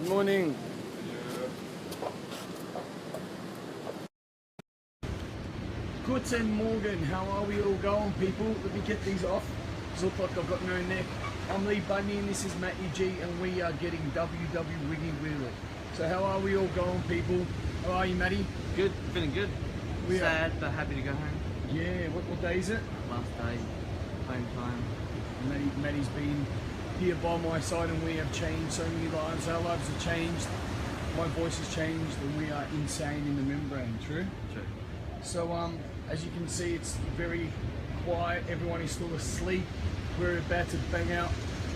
Good morning. Guten Morgen. How are we all going, people? Let me get these off. It look like I've got no neck. I'm Leigh Bundy and this is Matty G and we are getting WW Wiggy Wheeler. So how are we all going, people? How are you, Matty? Good, feeling good. Sad, but happy to go home. Yeah, what day is it? Last day, home time. Matty's been here by my side and we have changed so many lives. Our lives have changed, my voice has changed and we are insane in the membrane, true? True. So as you can see, it's very quiet, everyone is still asleep. We're about to bang out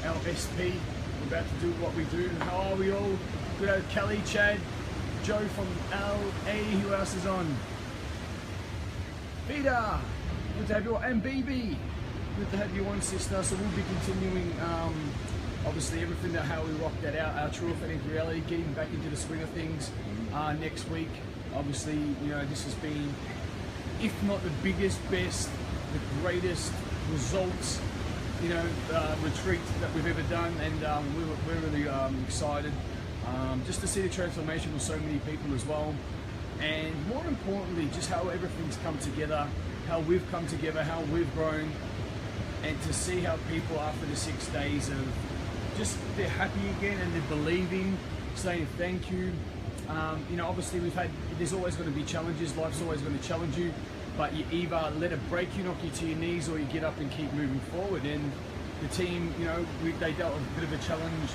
our SP, we're about to do what we do. How are we all? Good old Kelly, Chad, Joe from LA, who else is on? Vida, good to have you on, and BB, good to have you on, sister. So we'll be continuing obviously everything that how we rocked that out, our true authentic reality, getting back into the swing of things next week. Obviously, you know, this has been, if not the biggest, best, the greatest results, you know, retreat that we've ever done, and we're really excited just to see the transformation of so many people as well, and more importantly, just how everything's come together, how we've come together, how we've grown, and to see how people after the 6 days of just they're happy again and they're believing, saying thank you. You know, obviously there's always going to be challenges, life's always going to challenge you, but you either let it break you, knock you to your knees, or you get up and keep moving forward. And the team, you know, they dealt with a bit of a challenge,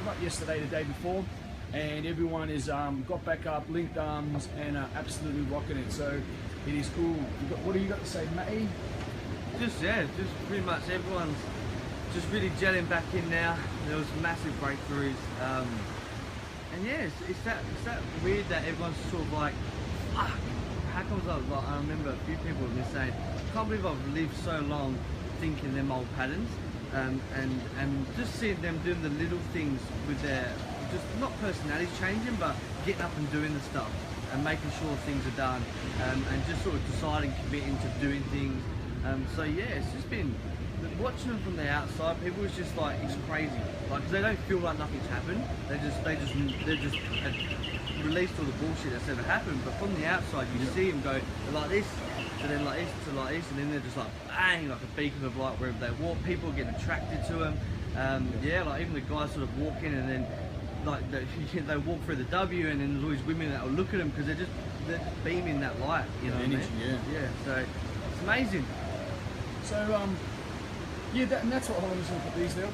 not yesterday, the day before, and everyone has got back up, linked arms, and are absolutely rocking it. So it is cool. What do you got to say, Matty? Just pretty much everyone's just really gelling back in now. There was massive breakthroughs. And yeah, it's that weird that everyone's sort of like, fuck, how comes I remember a few people have been saying, I can't believe I've lived so long thinking them old patterns, and just seeing them doing the little things with their, just not personalities changing, but getting up and doing the stuff and making sure things are done, and just sort of deciding, committing to doing things. So yeah, it's just been, watching them from the outside, people is just like, it's crazy. Like, 'cause they don't feel like nothing's happened. They're just released all the bullshit that's ever happened. But from the outside, you see them go like this, to then like this, to like this, and then they're just like bang, like a beacon of light wherever they walk. People are getting attracted to them. Yeah, like even the guys sort of walk in and then like they walk through the W, and then there's always women that will look at them because they're just beaming that light. You know what I mean? Yeah. So it's amazing. So yeah, and that's what I'm just gonna put these now.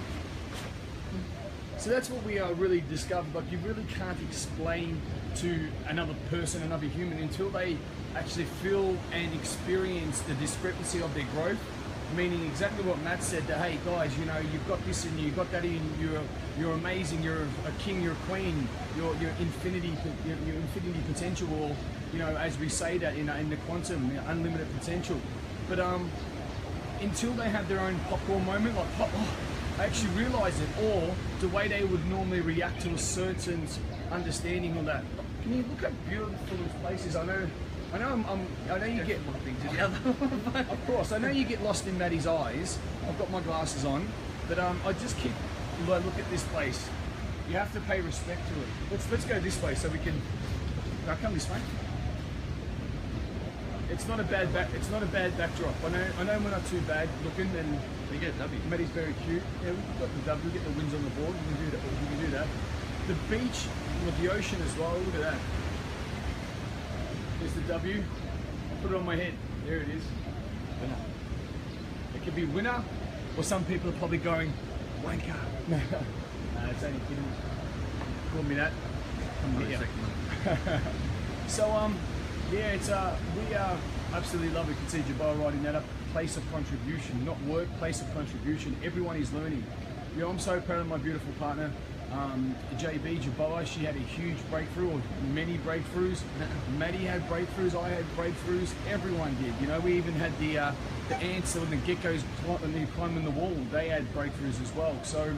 So that's what we really discovered. Like, you really can't explain to another person, another human, until they actually feel and experience the discrepancy of their growth. Meaning exactly what Matt said, that hey guys, you know, you've got this in you, you've got that in you, you're amazing, you're a king, you're a queen, you're infinity potential, or you know, as we say that in the quantum, unlimited potential. But until they have their own popcorn moment, like, oh, I actually realize it, or the way they would normally react to a certain understanding of that. Can you look how beautiful this place is? I know you get one thing to the other. Of course, I know you get lost in Matty's eyes. I've got my glasses on, but I just keep look at this place. You have to pay respect to it. Let's go this way so we can. Now come this way. It's not a bad backdrop. I know we're not too bad looking, and we get W. Matty's very cute. Yeah, we've got the W. We get the wins on the board. We can do that. We can do that. The beach with the ocean as well. Look at that. There's the W. I'll put it on my head. There it is. Winner. It could be winner, or some people are probably going wanker. No, it's only kidding. Call me that. Come here. So yeah, it's we absolutely love it. You can see Jabbar writing that up. Place of contribution, not work. Place of contribution. Everyone is learning. You know, I'm so proud of my beautiful partner, JB Jabbar. She had a huge breakthrough, or many breakthroughs. Matty had breakthroughs. I had breakthroughs. Everyone did. You know, we even had the ants and the geckos climbing the wall. They had breakthroughs as well. So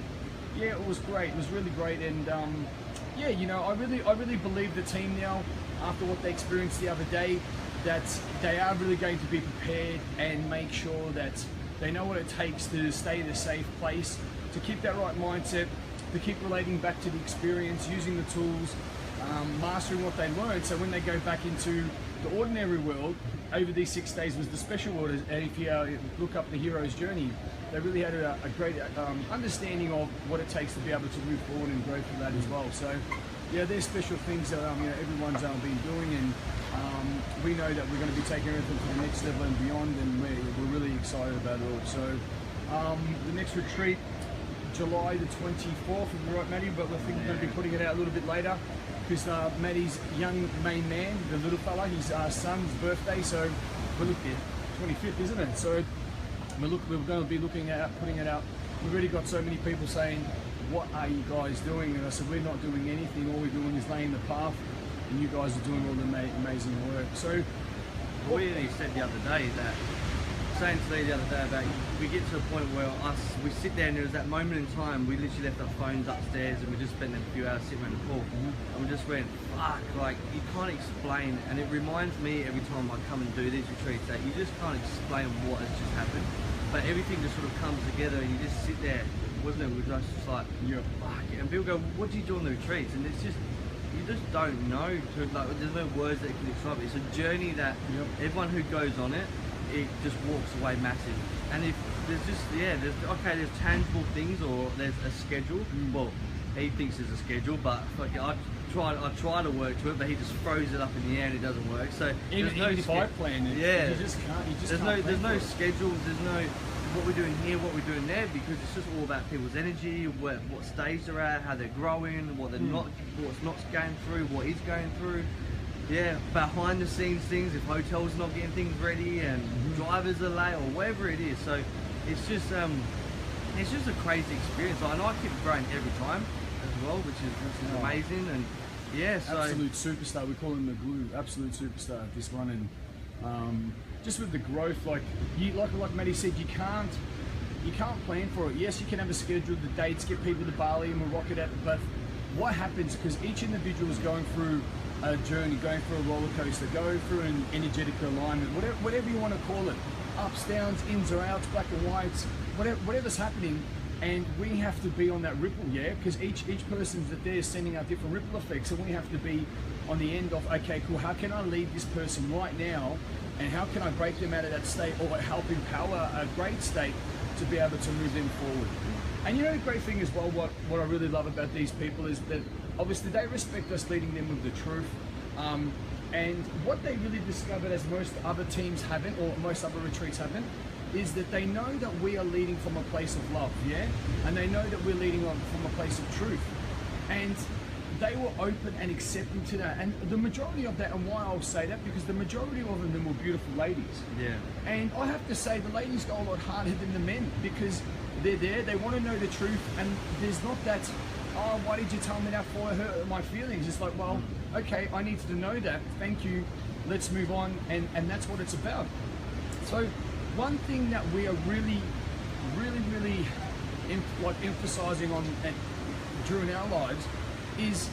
yeah, it was great. It was really great, and yeah, you know, I really believe the team now, after what they experienced the other day, that they are really going to be prepared and make sure that they know what it takes to stay in a safe place, to keep that right mindset, to keep relating back to the experience, using the tools, mastering what they learned. So when they go back into the ordinary world, over these 6 days was the special orders. And if you look up the hero's journey, they really had a great understanding of what it takes to be able to move forward and grow through that as well. So yeah, there's special things that everyone's been doing, and we know that we're going to be taking everything to the next level and beyond, and we're really excited about it all. So the next retreat, July the 24th, if you're right, Maddie, but we're thinking we're going to be putting it out a little bit later because Maddie's young main man, the little fella, his son's birthday, so we're looking at 25th, isn't it? So we're going to be looking at putting it out. We've already got so many people saying, what are you guys doing? And I said, we're not doing anything. All we're doing is laying the path, and you guys are doing all the amazing work. So we said the other day that, saying to Leigh the other day about, we get to a point where we sit there and there was that moment in time, we literally left our phones upstairs and we just spent a few hours sitting around the pool. And we just went, fuck, like, you can't explain. And it reminds me every time I come and do these retreats that you just can't explain what has just happened. But everything just sort of comes together and you just sit there, wasn't it? We're just like, yeah. Fuck. And people go, what do you do on the retreats? And it's just, you just don't know. There's no words that can describe it. It's a journey that everyone who goes on it, it just walks away massive. And if there's just, there's tangible things or there's a schedule. Well, he thinks there's a schedule, but like, I try to work to it, but he just throws it up in the air and it doesn't work. So there's no plan. You just can't. There's no schedules. There's no what we're doing here, what we're doing there, because it's just all about people's energy, what stage they're at, how they're growing, what they're not, what's not going through, what is going through. Yeah, behind the scenes things, if hotels not getting things ready and drivers are late or whatever it is. So it's just a crazy experience. I know I keep growing every time as well, which is amazing. And yeah, so absolute superstar. We call him the glue. Absolute superstar. This one, and just with the growth, like Maddie said, you can't plan for it. Yes, you can have a schedule, the dates, get people to Bali, and we'll rock it out. But what happens, because each individual is going through a journey, going through a roller coaster, going through an energetic alignment, whatever you want to call it, ups, downs, ins or outs, black and whites, whatever's happening, and we have to be on that ripple, because each person that they're sending out different ripple effects, and we have to be on the end of, okay, cool, how can I lead this person right now, and how can I break them out of that state, or help empower a great state to be able to move them forward. And you know, the great thing as well, what I really love about these people is that obviously they respect us leading them with the truth. And what they really discovered, as most other teams haven't, or most other retreats haven't, is that they know that we are leading from a place of love, and they know that we're leading from a place of truth. And they were open and accepting to that. And the majority of that, and why I'll say that, because the majority of them were beautiful ladies. Yeah. And I have to say, the ladies go a lot harder than the men, because they're there, they want to know the truth, and there's not that, oh, why did you tell me that for? Hurt my feelings. It's like, well, okay, I needed to know that. Thank you. Let's move on. And that's what it's about. So one thing that we are really emphasizing on during our lives is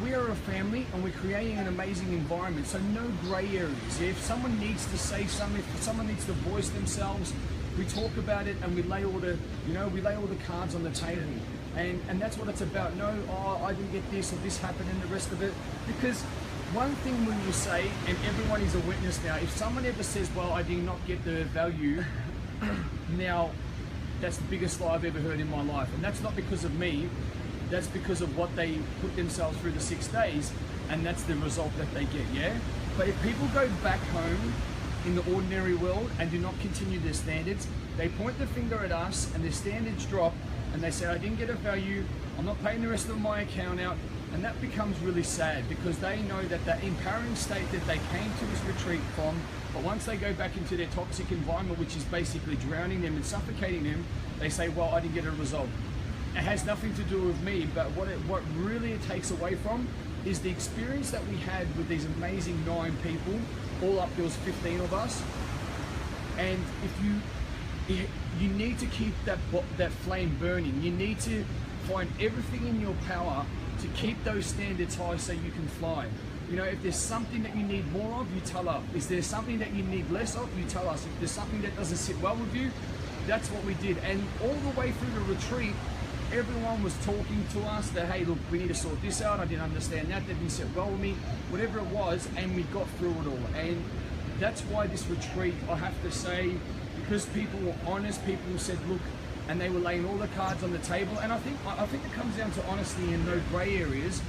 we are a family, and we're creating an amazing environment. So no gray areas. If someone needs to say something, if someone needs to voice themselves, we talk about it, and we lay all the cards on the table. And that's what it's about. No, oh, I didn't get this, or this happened, and the rest of it. Because one thing we will say, and everyone is a witness now, if someone ever says, well, I did not get the value, now that's the biggest lie I've ever heard in my life. And that's not because of me, that's because of what they put themselves through the 6 days, and that's the result that they get, But if people go back home in the ordinary world and do not continue their standards, they point the finger at us and their standards drop, and they say, I didn't get a value, I'm not paying the rest of my account out, and that becomes really sad, because they know that that empowering state that they came to this retreat from, but once they go back into their toxic environment, which is basically drowning them and suffocating them, they say, well, I didn't get a result. It has nothing to do with me, but what really it takes away from is the experience that we had with these amazing 9 people, all up there was 15 of us, and you need to keep that flame burning. You need to find everything in your power to keep those standards high so you can fly. You know, if there's something that you need more of, you tell us. Is there something that you need less of, you tell us. If there's something that doesn't sit well with you, that's what we did. And all the way through the retreat, everyone was talking to us that, hey, look, we need to sort this out. I didn't understand that didn't sit well with me, whatever it was, and we got through it all. And that's why this retreat, I have to say, because people were honest, people said, look, and they were laying all the cards on the table. And I think it comes down to honesty and no grey areas,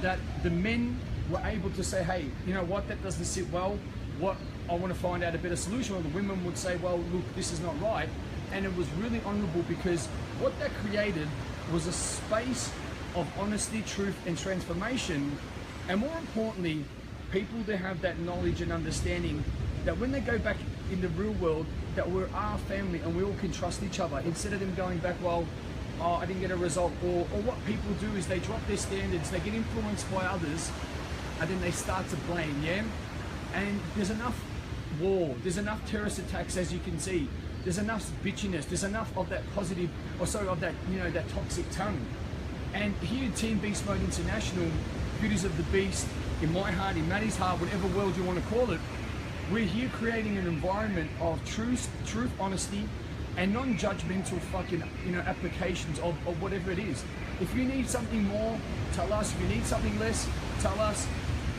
that the men were able to say, hey, you know what, that doesn't sit well. What I want to find out a better solution. Or the women would say, well, look, this is not right. And it was really honourable, because what that created was a space of honesty, truth and transformation. And more importantly, people that have that knowledge and understanding that when they go back in the real world, that we're our family and we all can trust each other, instead of them going back, well, oh, I didn't get a result. Or what people do is they drop their standards, they get influenced by others, and then they start to blame, yeah? And there's enough war, there's enough terrorist attacks, as you can see. There's enough bitchiness, there's enough of that positive, or sorry, of that, you know, that toxic tongue. And here in Team Beast Mode International, Beauties of the Beast, in my heart, in Maddie's heart, whatever world you want to call it, we're here creating an environment of truth, honesty, and non-judgmental fucking, you know, applications of whatever it is. If you need something more, tell us. If you need something less, tell us.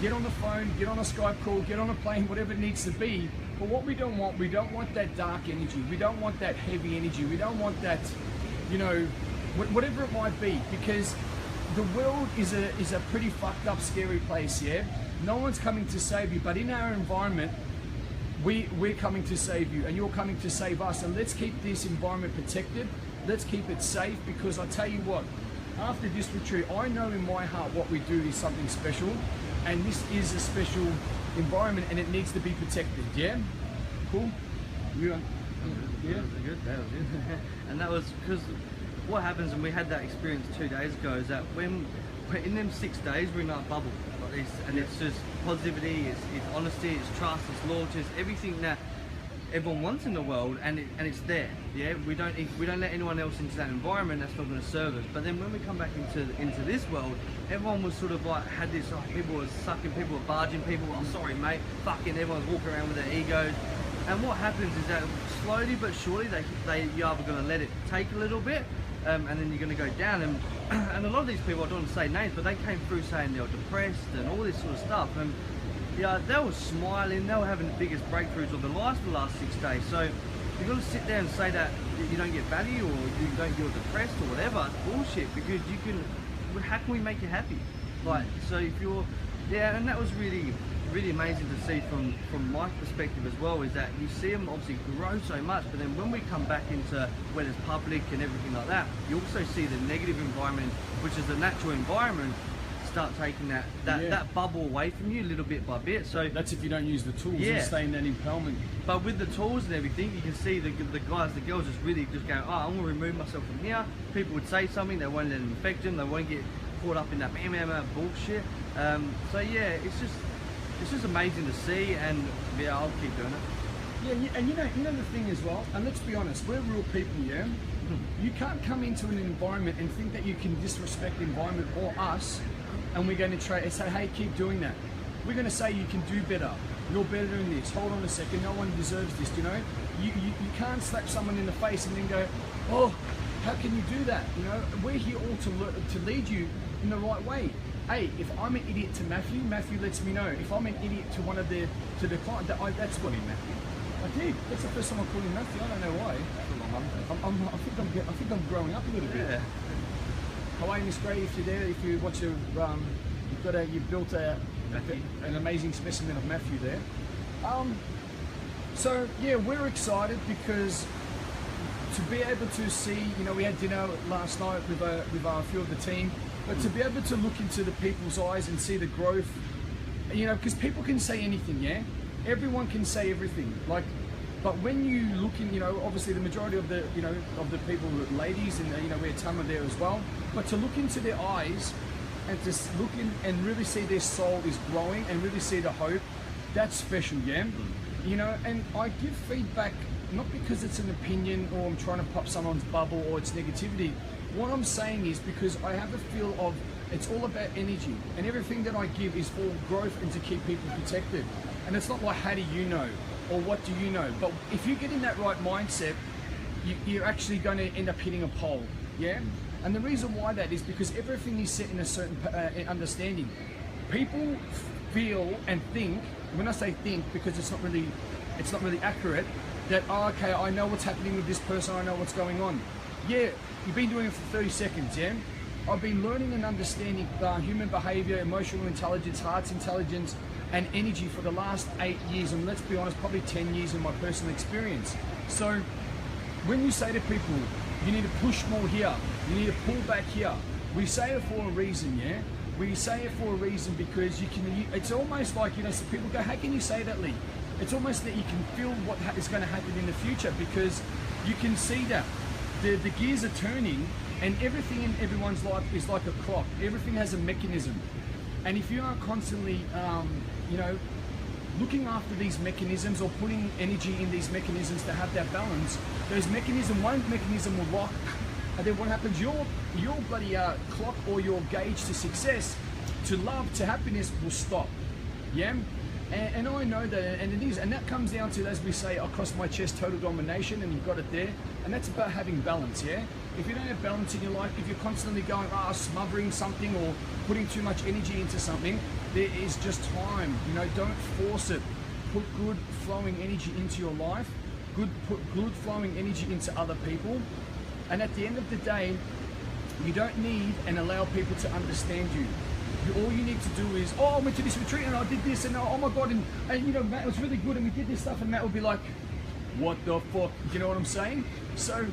Get on the phone, get on a Skype call, get on a plane, whatever it needs to be. But what we don't want that dark energy. We don't want that heavy energy. We don't want that, you know, whatever it might be, because the world is a pretty fucked up, scary place, yeah? No one's coming to save you, but in our environment, we're coming to save you, and you're coming to save us. And let's keep this environment protected. Let's keep it safe, because I tell you what, after this retreat, I know in my heart what we do is something special, and this is a special environment, and it needs to be protected. Yeah, cool. Yeah, good. That was good. And that was because what happens, and we had that experience 2 days ago, is that when we're in them 6 days, we're in our bubble like this, and it's just positivity, it's honesty, it's trust, it's loyalty, it's everything that everyone wants in the world, and it's there. Yeah, we don't let anyone else into that environment. That's not going to serve us. But then when we come back into this world, everyone was sort of like had this. Oh, people were sucking, people were barging, people. Oh, sorry, mate. Fucking everyone's walking around with their egos. And what happens is that slowly but surely, you're either going to let it take a little bit, and then you're going to go down. And a lot of these people, I don't want to say names, but they came through saying they were depressed and all this sort of stuff. And yeah, they were smiling, they were having the biggest breakthroughs of their lives for the last 6 days. So you've got to sit there and say that you don't get value, or you're depressed or whatever. It's bullshit, because how can we make you happy? Like, so if you're, yeah, and that was really amazing to see from my perspective as well, is that you see them obviously grow so much, but then when we come back into where there's public and everything like that, you also see the negative environment, which is the natural environment, start taking that bubble away from you little bit by bit. So that's if you don't use the tools and stay in that empowerment. But with the tools and everything, you can see the guys, the girls just really just going, oh, I'm going to remove myself from here. People would say something, they won't let them infect them, they won't get caught up in that bullshit. So yeah, it's just amazing to see, and yeah, I'll keep doing it. Yeah, and you know the thing as well, and let's be honest, we're real people, yeah? You can't come into an environment and think that you can disrespect the environment or us, and we're going to try and say, hey, keep doing that. We're going to say you can do better. You're better than this. Hold on a second. No one deserves this, you know? You can't slap someone in the face and then go, oh, how can you do that? You know, we're here all to lead you in the right way. Hey, if I'm an idiot to Matthew lets me know. If I'm an idiot to the client, that's what he Matthew. I did. That's the first time I called him Matthew. I don't know why. I think I'm growing up a little bit. Yeah. Hawaii Miss Gray, if you're there, if you watch you've built an amazing specimen of Matthew there. So yeah, we're excited because to be able to see, you know, we had dinner last night with a few of the team, but to be able to look into the people's eyes and see the growth, you know, because people can say anything, yeah, everyone can say everything, like. But when you look in, you know, obviously the majority of the, you know, of the people, ladies, and you know, we had Tama there as well. But to look into their eyes and to look in and really see their soul is growing and really see the hope, that's special, yeah. You know, and I give feedback not because it's an opinion or I'm trying to pop someone's bubble or it's negativity. What I'm saying is because I have a feel of it's all about energy, and everything that I give is for growth and to keep people protected. And it's not like how do you know? Or what do you know? But if you get in that right mindset, you're actually going to end up hitting a pole, yeah? And the reason why that is because everything is set in a certain understanding. People feel and think, when I say think, because it's not really accurate, that, oh, okay, I know what's happening with this person, I know what's going on. Yeah, you've been doing it for 30 seconds, yeah? I've been learning and understanding human behavior, emotional intelligence, heart's intelligence, and energy for the last 8 years, and let's be honest, probably 10 years in my personal experience. So when you say to people, you need to push more here, you need to pull back here, we say it for a reason, yeah? We say it for a reason because it's almost like, you know, some people go, how can you say that, Leigh? It's almost that you can feel what is going to happen in the future because you can see that the gears are turning, and everything in everyone's life is like a clock. Everything has a mechanism. And if you are constantly, you know, looking after these mechanisms or putting energy in these mechanisms to have that balance, one mechanism will lock, and then what happens, your bloody clock or your gauge to success, to love, to happiness will stop, yeah? And I know that, and it is, and that comes down to, as we say, across my chest, total domination, and you've got it there, and that's about having balance, yeah? If you don't have balance in your life, if you're constantly going, smothering something or putting too much energy into something, there is just time, you know, don't force it. Put good flowing energy into your life, put good flowing energy into other people, and at the end of the day, you don't need and allow people to understand you. All you need to do is, oh, I went to this retreat and I did this, and oh my God, and you know, Matt, it was really good, and we did this stuff, and Matt will be like, what the fuck? You know what I'm saying? So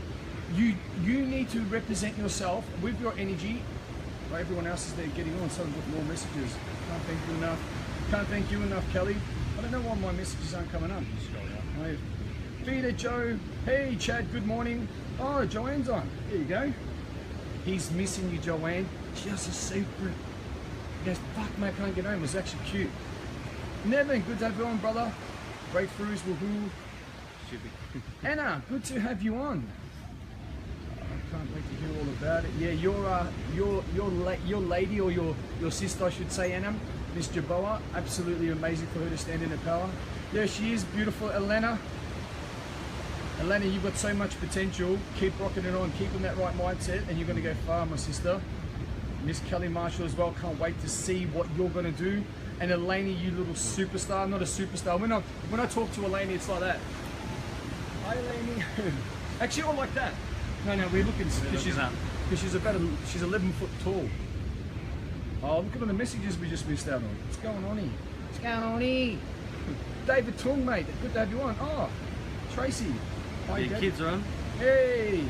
you need to represent yourself with your energy. Well, everyone else is there getting on, someone with more messages. Can't thank you enough. Can't thank you enough, Kelly. I don't know why my messages aren't coming up. Peter, Joe, hey Chad, good morning. Oh, Joanne's on. There you go. He's missing you, Joanne. Just a secret. He goes, fuck mate, can't get home. It was actually cute. Nevin, good to have you on, brother. Breakthroughs, woohoo. Anna, good to have you on. I can't wait to hear all about it. Yeah, your lady, or your sister, I should say, Anna, Miss Jaboa, absolutely amazing for her to stand in her power. Yeah, she is beautiful. Elena, you've got so much potential. Keep rocking it on, keep in that right mindset, and you're going to go far, my sister. Miss Kelly Marshall as well, can't wait to see what you're going to do. And Eleni, you little superstar, not a superstar. When I talk to Eleni, it's like that. Hi, Eleni. Actually, all like that. No, we're looking, because she's 11 foot tall. Oh, look at all the messages we just missed out on. What's going on here? What's going on here? David Tung, mate, good to have you on. Oh, Tracy. Hi, your kids are on. Hey.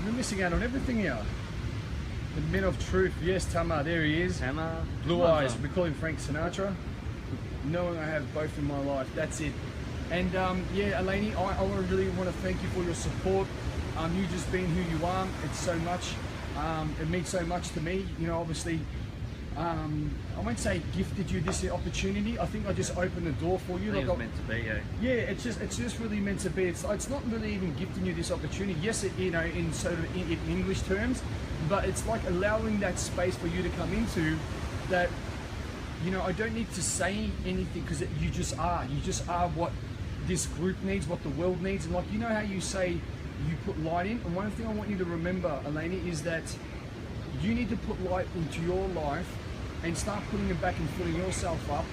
We're missing out on everything here. The Men of Truth, yes, Tama, there he is. Tama. Blue eyes, we call him Frank Sinatra. Knowing I have both in my life, that's it. And yeah, Eleni, I really want to thank you for your support. You just being who you are, it's so much, it means so much to me. You know, obviously, I won't say gifted you this opportunity. I think I just opened the door for you. I think it's meant to be, yeah. Yeah, it's just really meant to be. It's not really even gifting you this opportunity. Yes, it, you know, in sort of in English terms, but it's like allowing that space for you to come into that. You know, I don't need to say anything because you just are. You just are what this group needs, what the world needs, and like, you know how you say you put light in, and one thing I want you to remember, Eleni, is that you need to put light into your life and start putting it back and filling yourself up,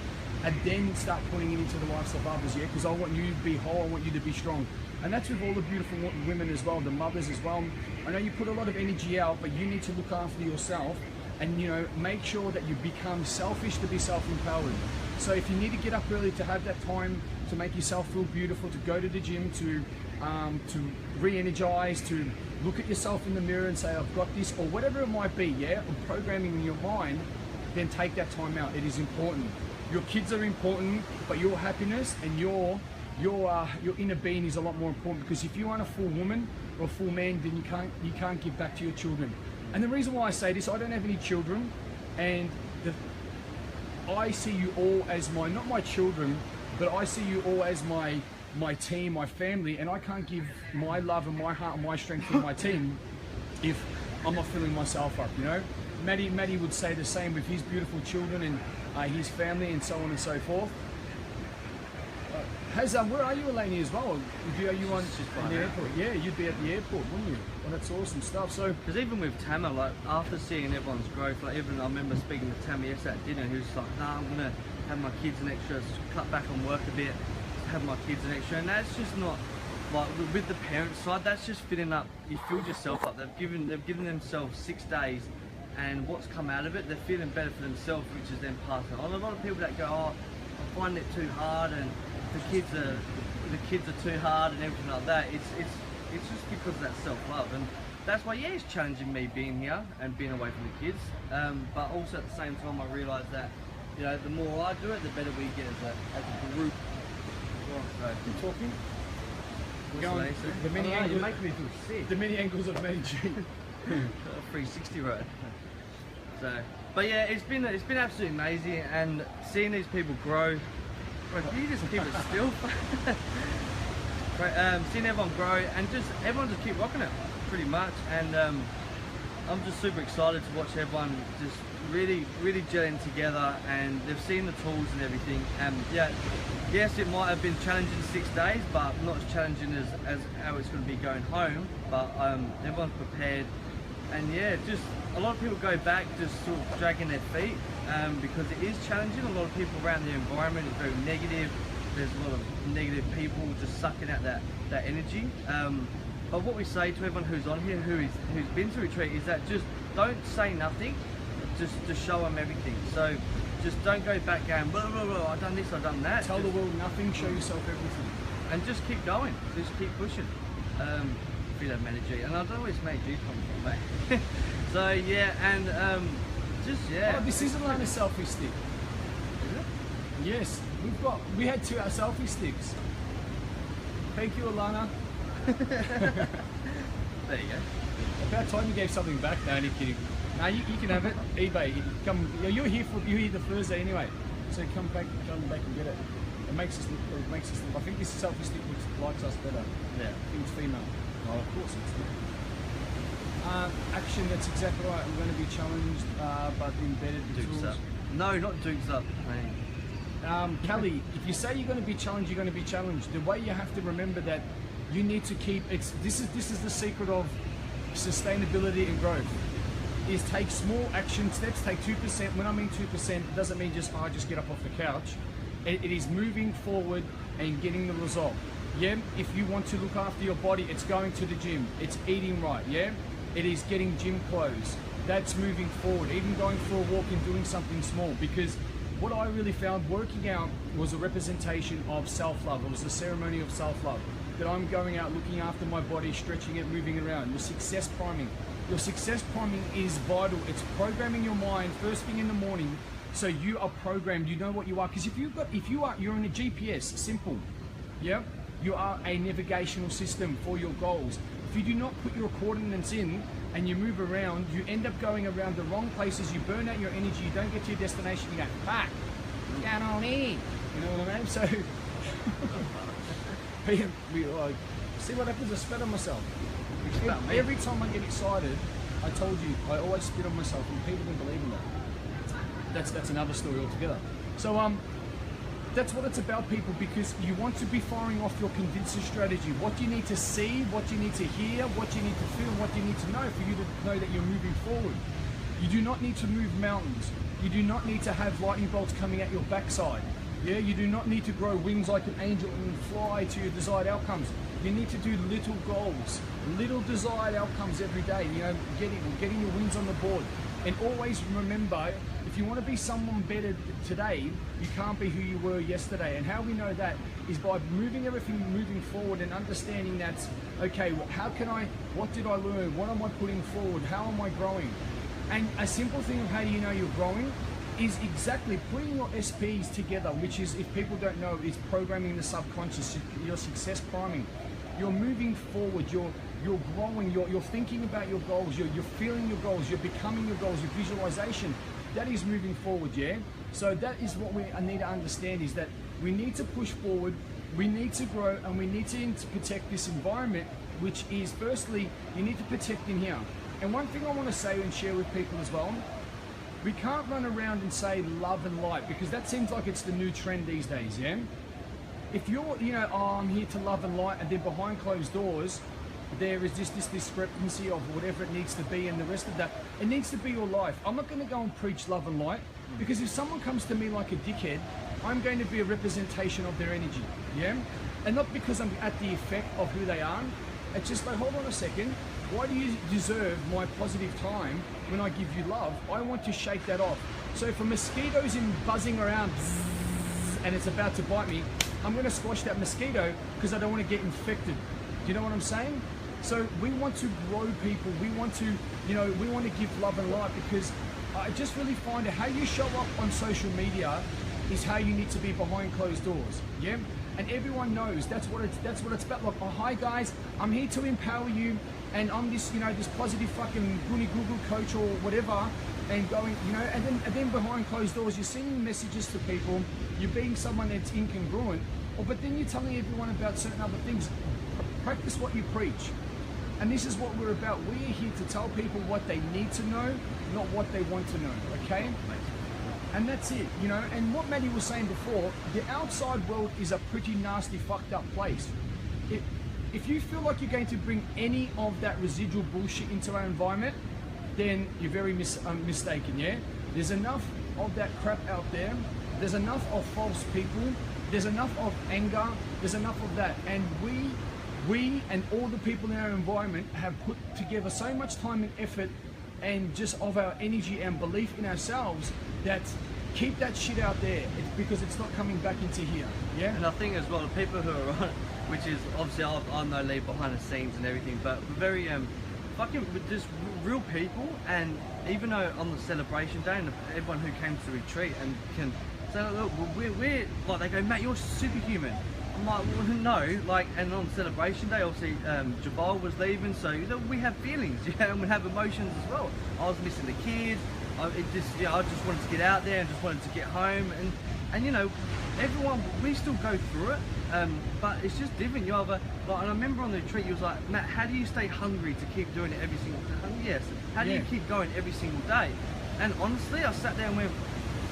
and then start putting it into the lives of others, yeah? Because I want you to be whole, I want you to be strong. And that's with all the beautiful women as well, the mothers as well. I know you put a lot of energy out, but you need to look after yourself and, you know, make sure that you become selfish to be self-empowered. So if you need to get up early to have that time to make yourself feel beautiful, to go to the gym, to re-energize, to look at yourself in the mirror and say, I've got this, or whatever it might be, yeah, or programming in your mind, then take that time out. It is important. Your kids are important, but your happiness and your inner being is a lot more important, because if you aren't a full woman or a full man, then you can't give back to your children. And the reason why I say this, I don't have any children, and I see you all as not my children, but I see you all as my team, my family, and I can't give my love and my heart and my strength to my team if I'm not filling myself up, you know? Matty would say the same with his beautiful children and his family and so on and so forth. Has where are you, Elaine, as well? Are you on Just in by the now. airport? Yeah, you'd be at the airport, wouldn't you? Well, that's awesome stuff. So Because even with Tamma, like after seeing everyone's growth, like even I remember speaking to Tamma yesterday at dinner, he was like, "Nah, I'm gonna have my kids an extra, cut back on work a bit, have my kids an extra," and that's just not like with the parent side. That's just filling up. You filled yourself up. They've given themselves 6 days, and what's come out of it, they're feeling better for themselves, which is then passing on. A lot of people that go, "Oh, I find it too hard," and the kids are too hard and everything like that. It's just because of that self-love, and that's why, yeah, it's challenging me being here and being away from the kids. But also at the same time, I realise that, you know, the more I do it, the better we get as a group. So, you talking. what's Going, the answer? the many I don't know, angles, you make me feel sick. the many angles of Many G. 360 right. So, but yeah, it's been absolutely amazing, and seeing these people grow. Bro, can you just keep it still? Seeing everyone grow and just everyone just keep rocking it, pretty much. And I'm just super excited to watch everyone just really gelling together, and they've seen the tools and everything. And yeah, yes, it might have been challenging 6 days, but not as challenging as how it's going to be going home. But everyone's prepared, and yeah, just a lot of people go back just sort of dragging their feet because it is challenging. A lot of people around the environment is very negative. There's a lot of negative people just sucking out that energy. But what we say to everyone who's on here, who's been to retreat, is that just don't say nothing, just show them everything. So just don't go back going, blah, blah, blah, I've done this, I've done that. Tell the world nothing, show yourself everything. And just keep going, just keep pushing. Be that G, and I don't know where G comes from, mate. So yeah, and just yeah. Oh, this is Alana selfie stick. Is it? Yes, we had 2 selfie sticks. Thank you, Alana. There you go. About time you gave something back. No, only kidding. No, you can have it. eBay. Come. You're here the Thursday anyway, so come back and get it. It makes us look. I think this selfie stick likes us better. Yeah. I think it's female. Oh, of course it's not. Action. That's exactly right. We're going to be challenged, but embedded in Dukes tools. up. No, not dukes up, mate. Kelly, if you say you're going to be challenged, you're going to be challenged. The way you have to remember that you need to keep this is the secret of sustainability and growth. Is take small action steps. Take 2%. When I mean 2%, it doesn't mean just get up off the couch. It is moving forward and getting the result. Yeah. If you want to look after your body, it's going to the gym. It's eating right. Yeah. It is getting gym clothes. That's moving forward. Even going for a walk and doing something small, because what I really found working out was a representation of self-love. It was a ceremony of self-love. That I'm going out, looking after my body, stretching it, moving around. Your success priming. Your success priming is vital. It's programming your mind first thing in the morning, so you are programmed. You know what you are. Because you're in a GPS. Simple. Yeah. You are a navigational system for your goals. If you do not put your coordinates in and you move around, you end up going around the wrong places. You burn out your energy. You don't get to your destination. You go, fuck, get on in. You know what I mean? So. See what happens? I spit on myself. Every time I get excited, I told you, I always spit on myself, and people didn't believe in that. That's another story altogether. So that's what it's about, people, because you want to be firing off your convincing strategy. What you need to see, what you need to hear, what you need to feel, what you need to know for you to know that you're moving forward. You do not need to move mountains. You do not need to have lightning bolts coming at your backside. Yeah, you do not need to grow wings like an angel and fly to your desired outcomes. You need to do little goals, little desired outcomes every day. You know, getting your wins on the board. And always remember, if you want to be someone better today, you can't be who you were yesterday. And how we know that is by moving forward and understanding that, okay, what did I learn? What am I putting forward? How am I growing? And a simple thing of how do you know you're growing is exactly putting your SPs together, which is, if people don't know, is programming the subconscious, your success priming. You're moving forward, you're growing, you're thinking about your goals, you're feeling your goals, you're becoming your goals, your visualization. That is moving forward, yeah? So that is what we need to understand, is that we need to push forward, we need to grow, and we need to protect this environment, which is, firstly, you need to protect in here. And one thing I want to say and share with people as well, we can't run around and say love and light, because that seems like it's the new trend these days, yeah? if you're, you know, oh, I'm here to love and light, and then behind closed doors, there is just this discrepancy of whatever it needs to be, and the rest of that, it needs to be your life. I'm not going to go and preach love and light, because if someone comes to me like a dickhead, I'm going to be a representation of their energy, yeah? And not because I'm at the effect of who they are. It's just like, hold on a second, why do you deserve my positive time when I give you love? I want to shake that off. So if a mosquito's in buzzing around and it's about to bite me, I'm going to squash that mosquito because I don't want to get infected. Do you know what I'm saying? So we want to grow people. We want to, you know, we want to give love and light, because I just really find that how you show up on social media is how you need to be behind closed doors. Yeah. And everyone knows that's what it's about. Like, oh, hi guys, I'm here to empower you, and I'm this, you know, this positive fucking goony Google coach or whatever, and going, you know, and then behind closed doors, you're sending messages to people, you're being someone that's incongruent, but then you're telling everyone about certain other things. Practice what you preach. And this is what we're about. We are here to tell people what they need to know, not what they want to know, okay? And that's it, you know. And what Maddie was saying before, the outside world is a pretty nasty, fucked up place. If you feel like you're going to bring any of that residual bullshit into our environment, then you're very mistaken, yeah? There's enough of that crap out there. There's enough of false people. There's enough of anger. There's enough of that. And we and all the people in our environment have put together so much time and effort, and just of our energy and belief in ourselves, that keep that shit out there. It's because it's not coming back into here. Yeah. And I think as well, the people who are on, which is obviously I know Leigh behind the scenes and everything, but very fucking just real people. And even though on the celebration day, and everyone who came to the retreat and can say, look, we're like, they go, mate, you're superhuman. I'm like, well, no, like, and on celebration day, obviously, Jabal was leaving, so, you know, we have feelings, yeah, and we have emotions as well. I was missing the kids, I just wanted to get out there and just wanted to get home, and you know, everyone, we still go through it, but it's just different. You either, like, and I remember on the retreat, you was like, Matt, how do you stay hungry to keep doing it every single day? Yes, how do you keep going every single day? And honestly, I sat there and went,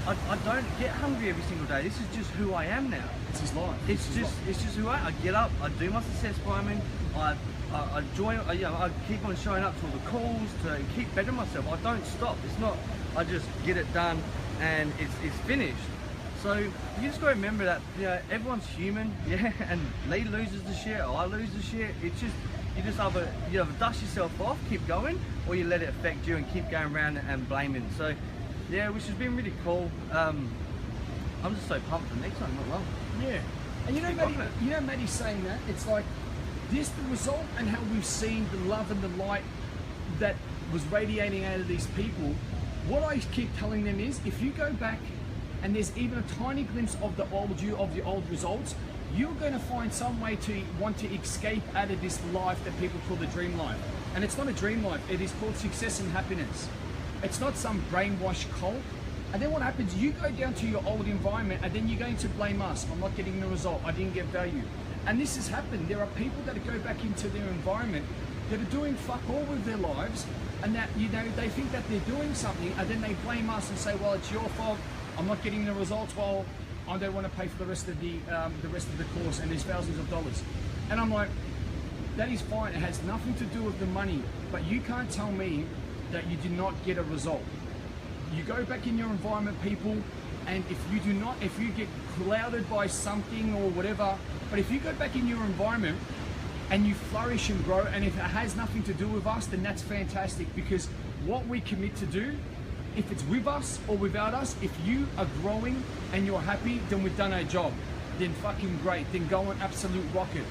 I don't get hungry every single day. This is just who I am now. It's his life. It's just who I get up, I do my success climbing, I join, you know, I keep on showing up to all the calls to keep bettering myself. I don't stop. It's not, I just get it done and it's finished. So you just got to remember that, you know, everyone's human, yeah, and Leigh loses the shit, or I lose the shit. It's just, you either dust yourself off, keep going, or you let it affect you and keep going around and blaming. So yeah, which has been really cool. I'm just so pumped for next time, not long. Yeah. And you know, Maddie's saying that, it's like, this, the result, and how we've seen the love and the light that was radiating out of these people. What I keep telling them is, if you go back and there's even a tiny glimpse of the old you, of the old results, you're going to find some way to want to escape out of this life that people call the dream life. And it's not a dream life, it is called success and happiness. It's not some brainwashed cult. And then what happens, you go down to your old environment, and then you're going to blame us. I'm not getting the result, I didn't get value. And this has happened. There are people that go back into their environment that are doing fuck all with their lives, and that, you know, they think that they're doing something, and then they blame us and say, well, it's your fault, I'm not getting the results, well, I don't want to pay for the rest of the course, and there's thousands of dollars. And I'm like, that is fine, it has nothing to do with the money, but you can't tell me that you did not get a result. You go back in your environment, people, and if you get clouded by something or whatever, but if you go back in your environment and you flourish and grow, and if it has nothing to do with us, then that's fantastic, because what we commit to do, if it's with us or without us, if you are growing and you're happy, then we've done our job. Then fucking great, then go and absolute rocket.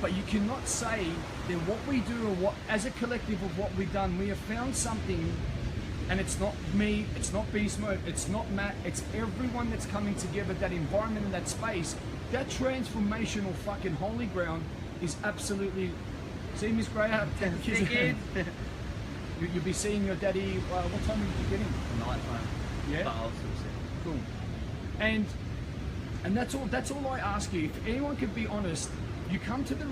But you cannot say that what we do, or what, as a collective of what we've done, we have found something, and it's not me, it's not Beast Mode, it's not Matt, it's everyone that's coming together, that environment and that space, that transformational fucking holy ground is absolutely, see Miss Gray, you'll be seeing your daddy, what time are you getting? Night time. Yeah? But I'll still see. Cool. And that's all I ask you. If anyone could be honest, you come to the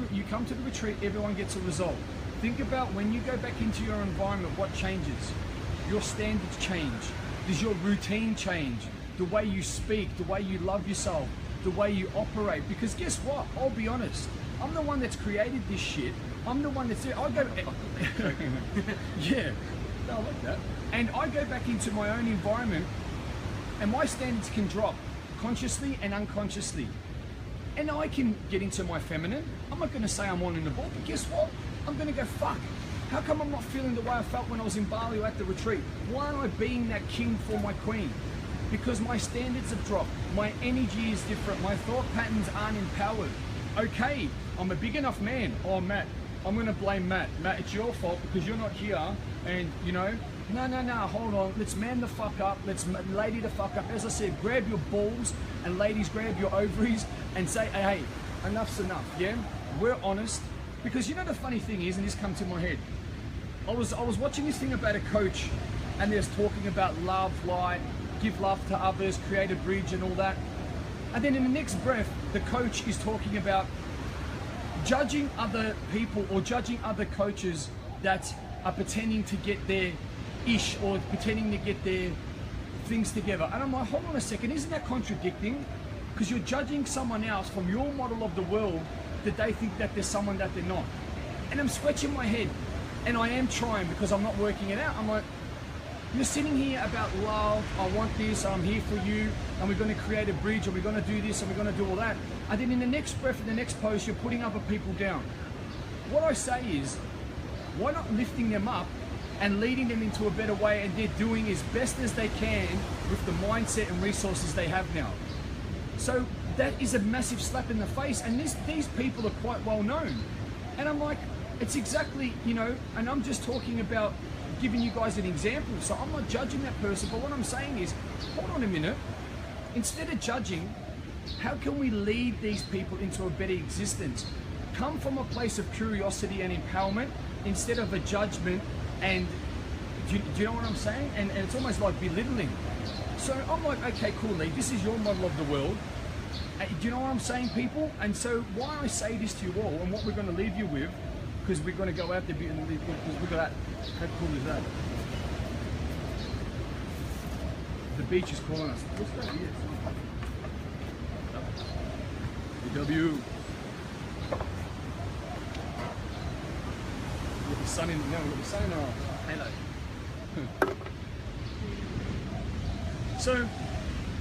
retreat, everyone gets a result. Think about when you go back into your environment, what changes? Your standards change. Does your routine change? The way you speak, the way you love yourself, the way you operate. Because guess what? I'll be honest. I'm the one that's created this shit. I'm the one that's I go. Yeah, no, I like that. And I go back into my own environment, and my standards can drop consciously and unconsciously. And I can get into my feminine. I'm not going to say I'm on in the ball, but guess what? I'm going to go, fuck. How come I'm not feeling the way I felt when I was in Bali or at the retreat? Why am I being that king for my queen? Because my standards have dropped. My energy is different. My thought patterns aren't empowered. Okay, I'm a big enough man. Oh, Matt, I'm going to blame Matt. Matt, it's your fault because you're not here. And, you know, no, hold on. Let's man the fuck up. Let's lady the fuck up. As I said, grab your balls, and ladies, grab your ovaries and say, hey, enough's enough, yeah? We're honest. Because you know the funny thing is, and this come to my head, I was watching this thing about a coach, and there's talking about love, light, give love to others, create a bridge and all that. And then in the next breath, the coach is talking about judging other people or judging other coaches that are pretending to get their ish or pretending to get their things together. And I'm like, hold on a second, isn't that contradicting? Because you're judging someone else from your model of the world that they think that there's someone that they're not. And I'm scratching my head, and I am trying because I'm not working it out. I'm like, you're sitting here about love, I want this, I'm here for you, and we're going to create a bridge, and we're going to do this, and we're going to do all that. And then in the next breath, in the next post, you're putting other people down. What I say is, why not lifting them up and leading them into a better way, and they're doing as best as they can with the mindset and resources they have now. So that is a massive slap in the face, and these people are quite well known. And I'm like, it's exactly, you know, and I'm just talking about giving you guys an example. So I'm not judging that person, but what I'm saying is, hold on a minute. Instead of judging, how can we lead these people into a better existence? Come from a place of curiosity and empowerment instead of a judgment and, do you know what I'm saying? And it's almost like belittling. So I'm like, okay, cool, Leigh, this is your model of the world. Do you know what I'm saying, people? And so why I say this to you all, and what we're going to leave you with, because we're going to go out there and look at that. How cool is that? The beach is calling us. What's that here? W. With the sun in, no, with the sun in our halo. So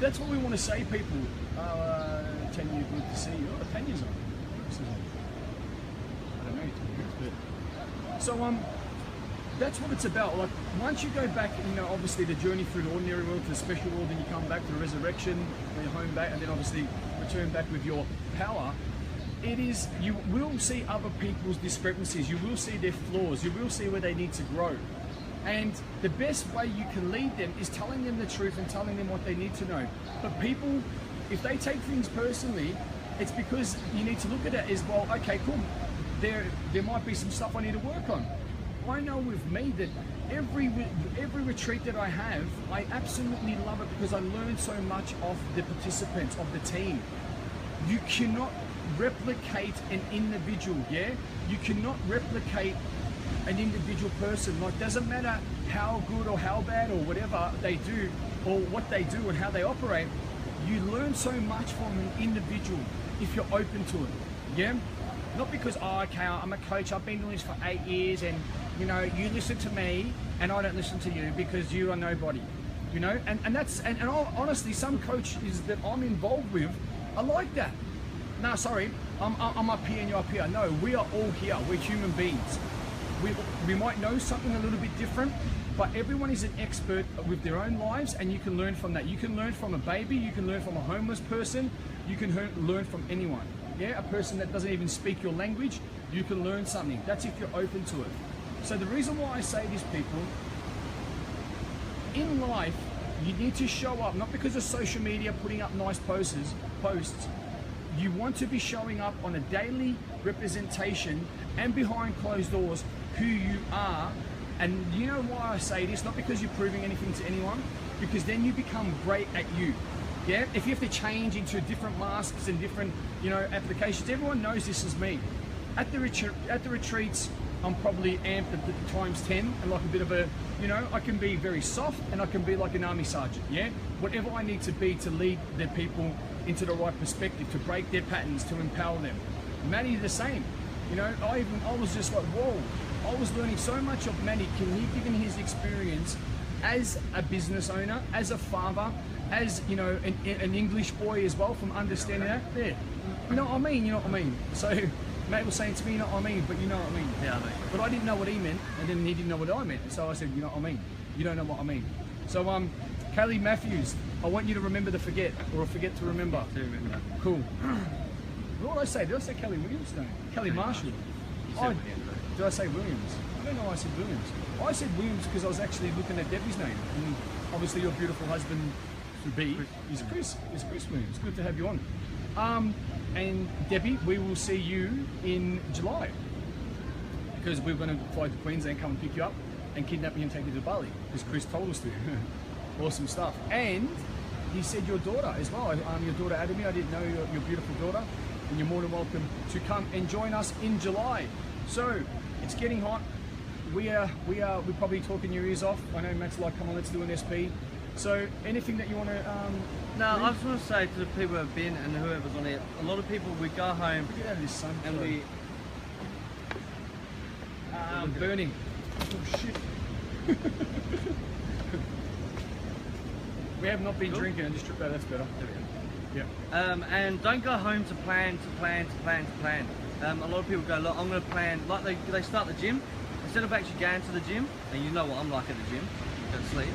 that's what we want to say, people. 10 years, good to see you. Oh, 10 years on. I don't know, but so that's what it's about. Like once you go back, you know, obviously the journey through the ordinary world to the special world, then you come back to the resurrection, then you're home back, and then obviously return back with your power. It is, you will see other people's discrepancies, you will see their flaws, you will see where they need to grow. And the best way you can lead them is telling them the truth and telling them what they need to know. But people, if they take things personally, it's because you need to look at it as, well, okay, cool, there might be some stuff I need to work on. I know with me that every retreat that I have, I absolutely love it because I learn so much of the participants, of the team. You cannot replicate an individual, yeah? You cannot replicate an individual person. Like, doesn't matter how good or how bad or whatever they do or what they do and how they operate, you learn so much from an individual if you're open to it, yeah? Not because, oh, okay, I'm a coach, I've been doing this for 8 years and, you know, you listen to me and I don't listen to you because you are nobody, you know? And that's, and honestly, some coaches that I'm involved with are like that. No, sorry, I'm up here and you're up here. No, we are all here, we're human beings. We might know something a little bit different, but everyone is an expert with their own lives, and you can learn from that. You can learn from a baby, you can learn from a homeless person, you can learn from anyone. Yeah, a person that doesn't even speak your language, you can learn something. That's if you're open to it. So the reason why I say this, people, in life, you need to show up, not because of social media putting up nice posts. You want to be showing up on a daily representation and behind closed doors who you are. And you know why I say this? Not because you're proving anything to anyone, because then you become great at you. Yeah, if you have to change into different masks and different, you know, applications, everyone knows this is me. At the retreats, I'm probably amped at times 10 and like a bit of a, you know, I can be very soft and I can be like an army sergeant, yeah? Whatever I need to be to lead the people into the right perspective, to break their patterns, to empower them. Matty the same. You know, I was just like, whoa. I was learning so much of Matty, given his experience as a business owner, as a father, as, you know, an English boy as well, from understanding that. Yeah. You know what I mean? You know what I mean? So Matt was saying to me, you know what I mean, but you know what I mean. Yeah, I mean. But I didn't know what he meant, and then he didn't know what I meant. So I said, you know what I mean. You don't know what I mean. So Kaylee Matthews, I want you to remember to forget, or forget to remember. To remember. Cool. What did I say? Did I say Kelly Williams? No. Kelly Marshall. You said Williams, right? Did I say Williams? I don't know why I said Williams. I said Williams because I was actually looking at Debbie's name. And obviously your beautiful husband to be is Chris. Is Chris Williams. Good to have you on. And Debbie, we will see you in July. Because we're going to fly to Queensland, come and pick you up and kidnap you and take you to Bali. Because Chris told us to. Awesome stuff. And he said your daughter as well. Your daughter added me. I didn't know your beautiful daughter. And you're more than welcome to come and join us in July. So it's getting hot. We're probably talking your ears off. I know Matt's like, come on, let's do an SP. So anything that you want to? No, I just want to say to the people who have been and whoever's on it. A lot of people, we go home. Get out of this sun. And we. Burning. Oh shit. We have not been drinking. I just tripped out. That's better. There we go. Yeah. And don't go home to plan. A lot of people go, look, I'm going to plan, like they start the gym, instead of actually going to the gym, and you know what I'm like at the gym, you go to sleep,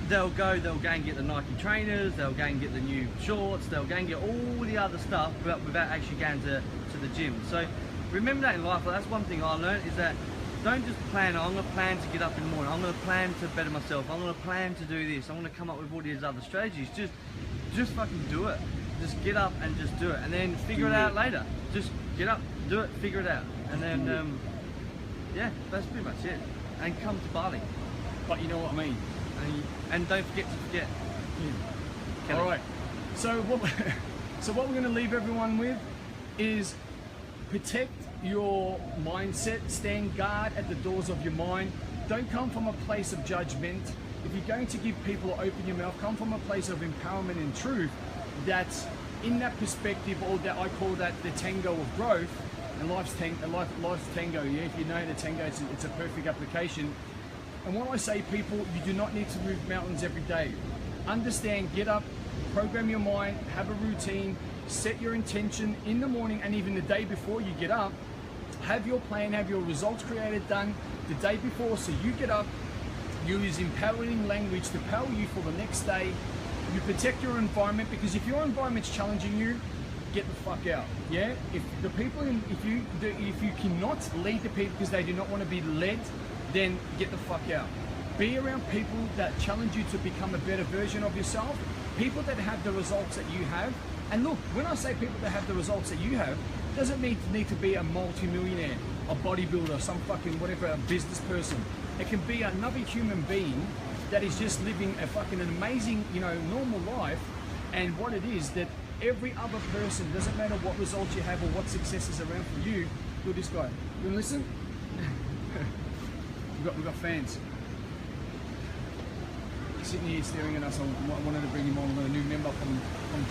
they'll go and get the Nike trainers, they'll go and get the new shorts, they'll go and get all the other stuff without actually going to the gym. So remember that in life. That's one thing I learned, is that don't just plan, I'm going to plan to get up in the morning, I'm going to plan to better myself, I'm going to plan to do this, I'm going to come up with all these other strategies. Just fucking do it. Just get up and just do it, and then figure it out later. Just get up, do it, figure it out, and then yeah, that's pretty much it. And come to Bali. But you know what I mean. And don't forget to forget. Yeah. All right. So what we're going to leave everyone with is protect your mindset. Stand guard at the doors of your mind. Don't come from a place of judgment. If you're going to give people or open your mouth, come from a place of empowerment and truth. That's in that perspective, or that I call that the tango of growth, and life's tango. Yeah, if you know the tango, it's a perfect application. And when I say people, you do not need to move mountains every day. Understand, get up, program your mind, have a routine, set your intention in the morning and even the day before you get up. Have your plan, have your results created done the day before, so you get up. You use empowering language to power you for the next day. You protect your environment, because if your environment's challenging you, get the fuck out. Yeah. If the people, if you cannot lead the people because they do not want to be led, then get the fuck out. Be around people that challenge you to become a better version of yourself. People that have the results that you have. And look, when I say people that have the results that you have, doesn't need to be a multi-millionaire, a bodybuilder, some fucking whatever, a business person. It can be another human being that is just living a fucking amazing, you know, normal life. And what it is that every other person, doesn't matter what results you have or what success is around for you. Look at this guy. You wanna listen? We've got fans. Sitting here staring at us. I wanted to bring him on. We've got a new member from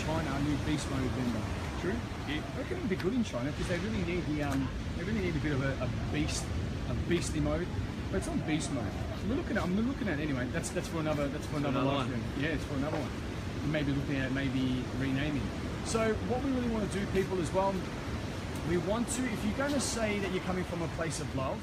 China, a new beast mode member. True? Yeah. I reckon it'd be good in China because they really need a bit of a beastly mode. But it's not beast mode. So I'm looking at it anyway. That's for another live stream. Yeah, it's for another one. Maybe looking at renaming. So what we really want to do, people, as well, we want to, if you're going to say that you're coming from a place of love,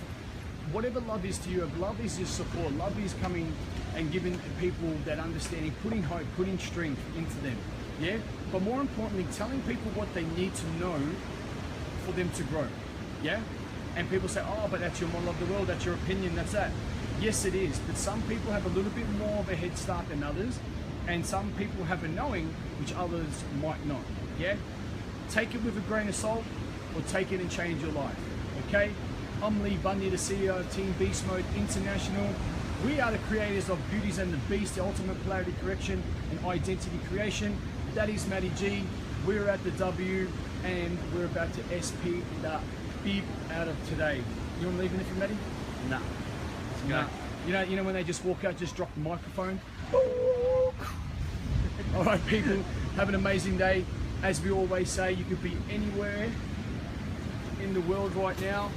whatever love is to you, if love is your support, love is coming and giving people that understanding, putting hope, putting strength into them. Yeah? But more importantly, telling people what they need to know for them to grow. Yeah? And people say, oh, but that's your model of the world, that's your opinion, that's that. Yes, it is. But some people have a little bit more of a head start than others. And some people have a knowing, which others might not. Yeah? Take it with a grain of salt, or take it and change your life. Okay? I'm Leigh Bundy, the CEO of Team Beast Mode International. We are the creators of Beauties and the Beast, the ultimate polarity correction and identity creation. That is Matty G. We're at the W, and we're about to SP the beep out of today. You want to leave anything, Matty? No. No. You know when they just walk out, just drop the microphone? All right, people. Have an amazing day. As we always say, you could be anywhere in the world right now.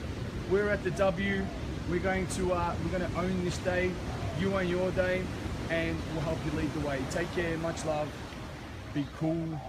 We're at the W. We're going to own this day. You own your day, and we'll help you lead the way. Take care. Much love. Be cool.